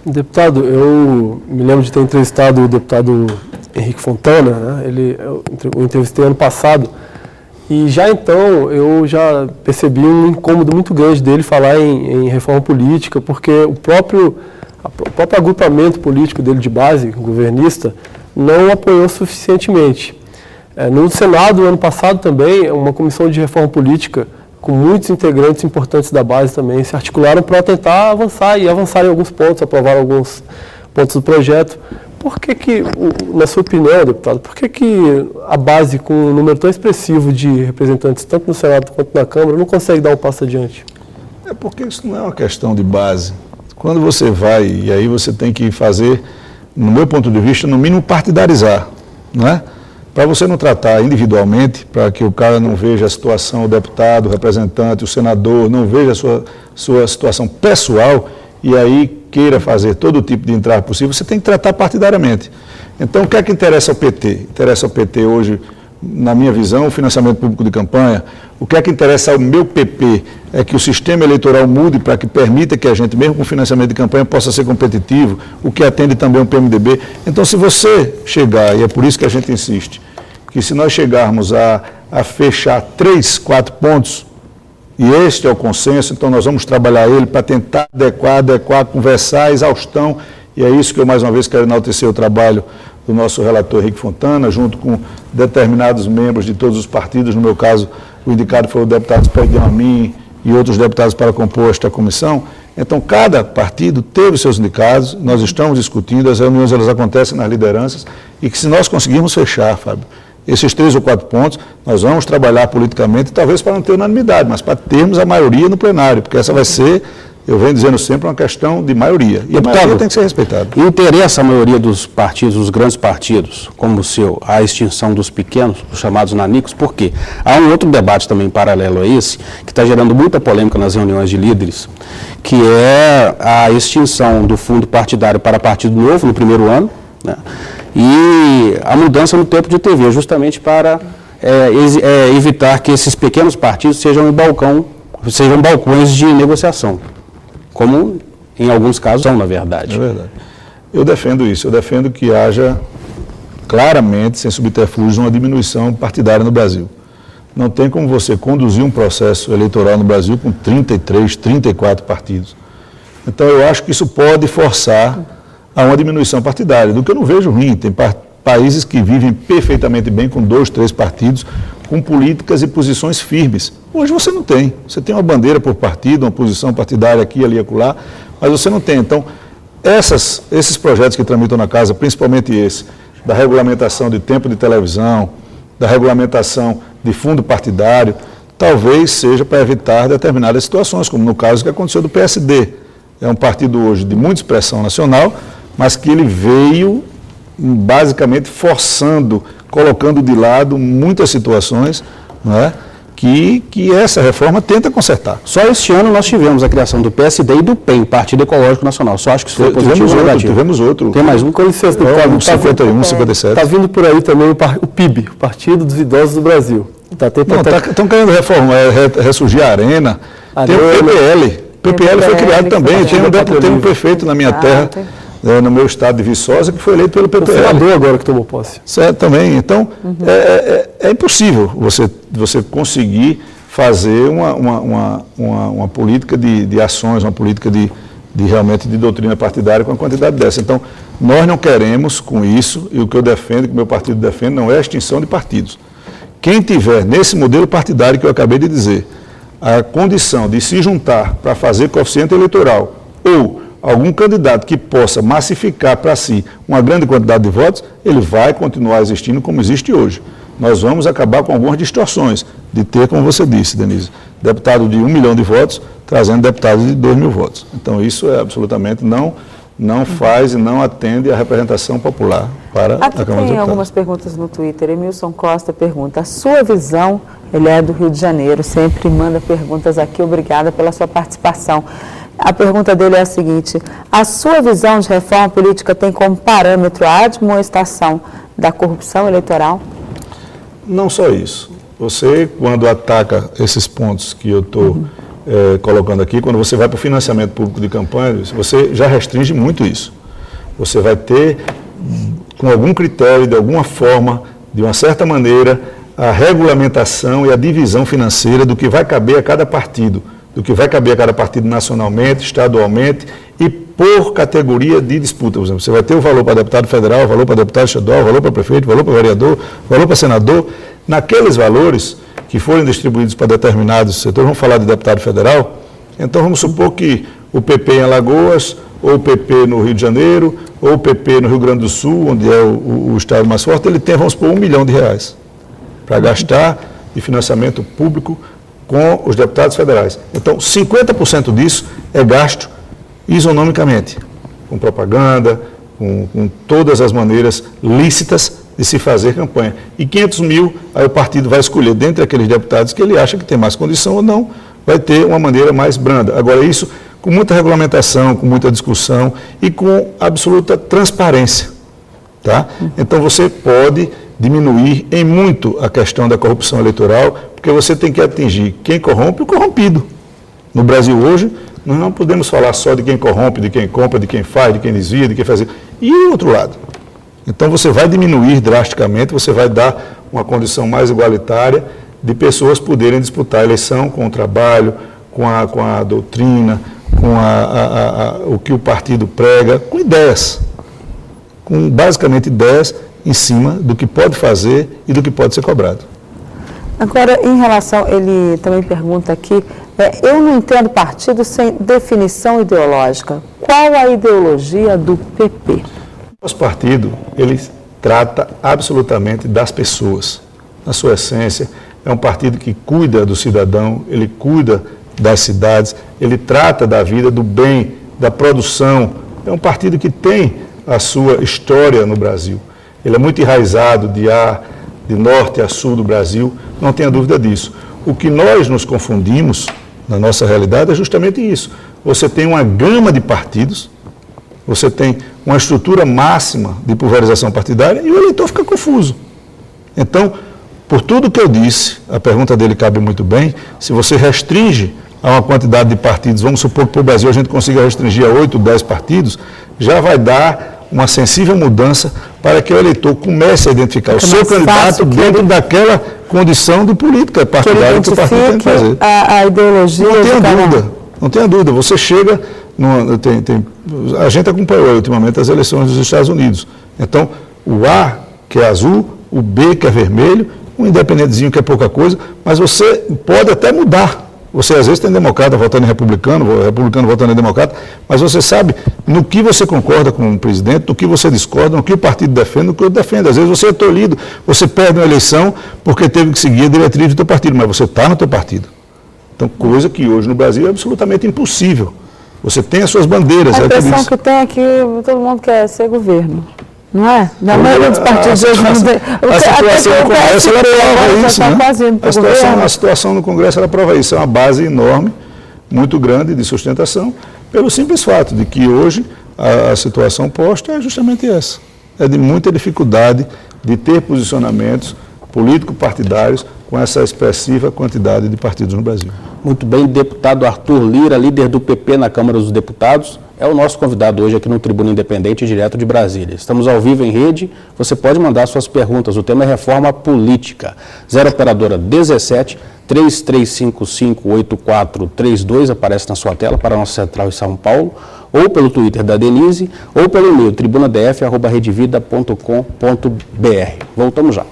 Deputado, eu me lembro de ter entrevistado o deputado Henrique Fontana, né? Eu entrevistei ano passado, e já então eu já percebi um incômodo muito grande dele falar em reforma política, porque o próprio agrupamento político dele de base, governista, não apoiou suficientemente. No Senado, ano passado também, uma comissão de reforma política, com muitos integrantes importantes da base também, se articularam para tentar avançar e avançar em alguns pontos, aprovar alguns pontos do projeto. Por que, na sua opinião, deputado, por que a base, com um número tão expressivo de representantes, tanto no Senado quanto na Câmara, não consegue dar um passo adiante? É porque isso não é uma questão de base. Quando você vai, e aí você tem que fazer, no meu ponto de vista, no mínimo partidarizar, não é? Para você não tratar individualmente, para que o cara não veja a situação, o deputado, o representante, o senador, não veja a sua situação pessoal e aí queira fazer todo tipo de entrave possível, você tem que tratar partidariamente. Então, o que é que interessa ao PT? Interessa ao PT hoje, na minha visão, o financiamento público de campanha. O que é que interessa ao meu PP é que o sistema eleitoral mude para que permita que a gente, mesmo com financiamento de campanha, possa ser competitivo, o que atende também o PMDB. Então, se você chegar, e é por isso que a gente insiste, que se nós chegarmos a fechar 3, 4 pontos, e este é o consenso, então nós vamos trabalhar ele para tentar adequar, conversar, a exaustão, e é isso que eu mais uma vez quero enaltecer o trabalho do nosso relator Henrique Fontana, junto com determinados membros de todos os partidos, no meu caso, o indicado foi o deputado Spedião Amin e outros deputados para compor esta comissão. Então, cada partido teve seus indicados, nós estamos discutindo, as reuniões elas acontecem nas lideranças, e que se nós conseguirmos fechar, Fábio, esses 3 ou 4 pontos, nós vamos trabalhar politicamente, talvez para não ter unanimidade, mas para termos a maioria no plenário, porque essa vai ser, eu venho dizendo sempre, uma questão de maioria. E a maioria tem que ser respeitada. Interessa a maioria dos partidos, os grandes partidos, como o seu, a extinção dos pequenos, os chamados nanicos, por quê? Há um outro debate também paralelo a esse, que está gerando muita polêmica nas reuniões de líderes, que é a extinção do fundo partidário para partido novo no primeiro ano, né? E a mudança no tempo de TV, justamente para evitar que esses pequenos partidos sejam balcões de negociação, como em alguns casos são, na verdade. É verdade. Eu defendo isso, eu defendo que haja claramente, sem subterfúgios, uma diminuição partidária no Brasil. Não tem como você conduzir um processo eleitoral no Brasil com 33, 34 partidos. Então eu acho que isso pode forçar a uma diminuição partidária, do que eu não vejo ruim. Tem países que vivem perfeitamente bem com 2, 3 partidos, com políticas e posições firmes. Hoje você não tem. Você tem uma bandeira por partido, uma posição partidária aqui, ali, acolá, mas você não tem. Então, esses projetos que tramitam na casa, principalmente esse, da regulamentação de tempo de televisão, da regulamentação de fundo partidário, talvez seja para evitar determinadas situações, como no caso que aconteceu do PSD. É um partido hoje de muita expressão nacional, mas que ele veio basicamente forçando, colocando de lado muitas situações, não é? que essa reforma tenta consertar. Só este ano nós tivemos a criação do PSD e do PEN, Partido Ecológico Nacional. Só acho que isso foi positivo ou negativo. Tivemos outro. Tem mais um? Com licença, deputado. 51, 57. Está vindo por aí também o PIB, o Partido dos Idosos do Brasil. Estão querendo reformar, ressurgir a Arena. Tem o PPL. PPL foi criado também, tem um prefeito na minha terra, no meu estado de Viçosa, que foi eleito pelo PPL. O senador agora que tomou posse. Certo, também. Então, é impossível você conseguir fazer uma política de ações, uma política realmente de doutrina partidária com a quantidade dessa. Então, nós não queremos com isso, e o que eu defendo, que o meu partido defende, não é a extinção de partidos. Quem tiver nesse modelo partidário que eu acabei de dizer, a condição de se juntar para fazer coeficiente eleitoral ou algum candidato que possa massificar para si uma grande quantidade de votos, ele vai continuar existindo como existe hoje. Nós vamos acabar com algumas distorções de ter, como você disse, Denise, deputado de 1 milhão de votos trazendo deputados de 2 mil votos. Então isso é absolutamente não faz e não atende à representação popular para a Câmara dos Deputados. Tem algumas perguntas no Twitter. Emilson Costa pergunta, a sua visão, ele é do Rio de Janeiro, sempre manda perguntas aqui, obrigada pela sua participação. A pergunta dele é a seguinte, a sua visão de reforma política tem como parâmetro a admoestação da corrupção eleitoral? Não só isso. Você, quando ataca esses pontos que eu estou colocando aqui, quando você vai para o financiamento público de campanha, você já restringe muito isso. Você vai ter, com algum critério, de alguma forma, de uma certa maneira, a regulamentação e a divisão financeira do que vai caber a cada partido, do que vai caber a cada partido nacionalmente, estadualmente e por categoria de disputa. Por exemplo, você vai ter o valor para deputado federal, o valor para deputado estadual, o valor para prefeito, o valor para vereador, o valor para senador. Naqueles valores que forem distribuídos para determinados setores, vamos falar de deputado federal, então vamos supor que o PP em Alagoas, ou o PP no Rio de Janeiro, ou o PP no Rio Grande do Sul, onde é o estado mais forte, ele tem, vamos supor, R$1 milhão para gastar de financiamento público com os deputados federais. Então, 50% disso é gasto isonomicamente, com propaganda, com todas as maneiras lícitas de se fazer campanha. E 500 mil, aí o partido vai escolher, dentre aqueles deputados que ele acha que tem mais condição ou não, vai ter uma maneira mais branda. Agora, isso com muita regulamentação, com muita discussão e com absoluta transparência. Tá? Então, você pode diminuir em muito a questão da corrupção eleitoral, porque você tem que atingir quem corrompe e o corrompido. No Brasil hoje, nós não podemos falar só de quem corrompe, de quem compra, de quem faz, de quem desvia, de quem faz. E o outro lado. Então você vai diminuir drasticamente, você vai dar uma condição mais igualitária de pessoas poderem disputar a eleição com o trabalho, com a doutrina, com o que o partido prega, com ideias. Com basicamente ideias em cima do que pode fazer e do que pode ser cobrado. Agora, em relação, ele também pergunta aqui, eu não entendo partido sem definição ideológica. Qual a ideologia do PP? Nosso partido, ele trata absolutamente das pessoas. Na sua essência, é um partido que cuida do cidadão, ele cuida das cidades, ele trata da vida, do bem, da produção. É um partido que tem a sua história no Brasil. Ele é muito enraizado de norte a sul do Brasil, não tenha dúvida disso. O que nós nos confundimos na nossa realidade é justamente isso. Você tem uma gama de partidos, você tem uma estrutura máxima de pulverização partidária e o eleitor fica confuso. Então, por tudo que eu disse, a pergunta dele cabe muito bem, se você restringe a uma quantidade de partidos, vamos supor que para o Brasil a gente consiga restringir a 8, 10 partidos, já vai dar uma sensível mudança para que o eleitor comece a identificar o seu candidato dentro daquela condição de política partidária que o partido tem que fazer. A ideologia. Não tenha dúvida. Você chega, a gente acompanhou ultimamente as eleições dos Estados Unidos. Então, o A, que é azul, o B, que é vermelho, um independentezinho, que é pouca coisa, mas você pode até mudar. Você, às vezes, tem democrata votando em republicano votando em democrata, mas você sabe no que você concorda com o presidente, no que você discorda, no que o partido defende, no que o outro defende. Às vezes você é tolhido, você perde uma eleição porque teve que seguir a diretriz do teu partido, mas você está no teu partido. Então, coisa que hoje no Brasil é absolutamente impossível. Você tem as suas bandeiras. A impressão que tem é que todo mundo quer ser governo. Não é? Na maioria dos partidos hoje não tem. A situação no Congresso ela prova isso, né? A situação no Congresso ela prova isso. É uma base enorme, muito grande de sustentação, pelo simples fato de que hoje a situação posta é justamente essa. É de muita dificuldade de ter posicionamentos político-partidários com essa expressiva quantidade de partidos no Brasil. Muito bem, deputado Arthur Lira, líder do PP na Câmara dos Deputados, é o nosso convidado hoje aqui no Tribuna Independente, direto de Brasília. Estamos ao vivo em rede, você pode mandar suas perguntas, o tema é reforma política. 0 operadora 17 33558432 aparece na sua tela para a nossa central em São Paulo, ou pelo Twitter da Denise, ou pelo e-mail tribunadf@redevida.com.br. Voltamos já.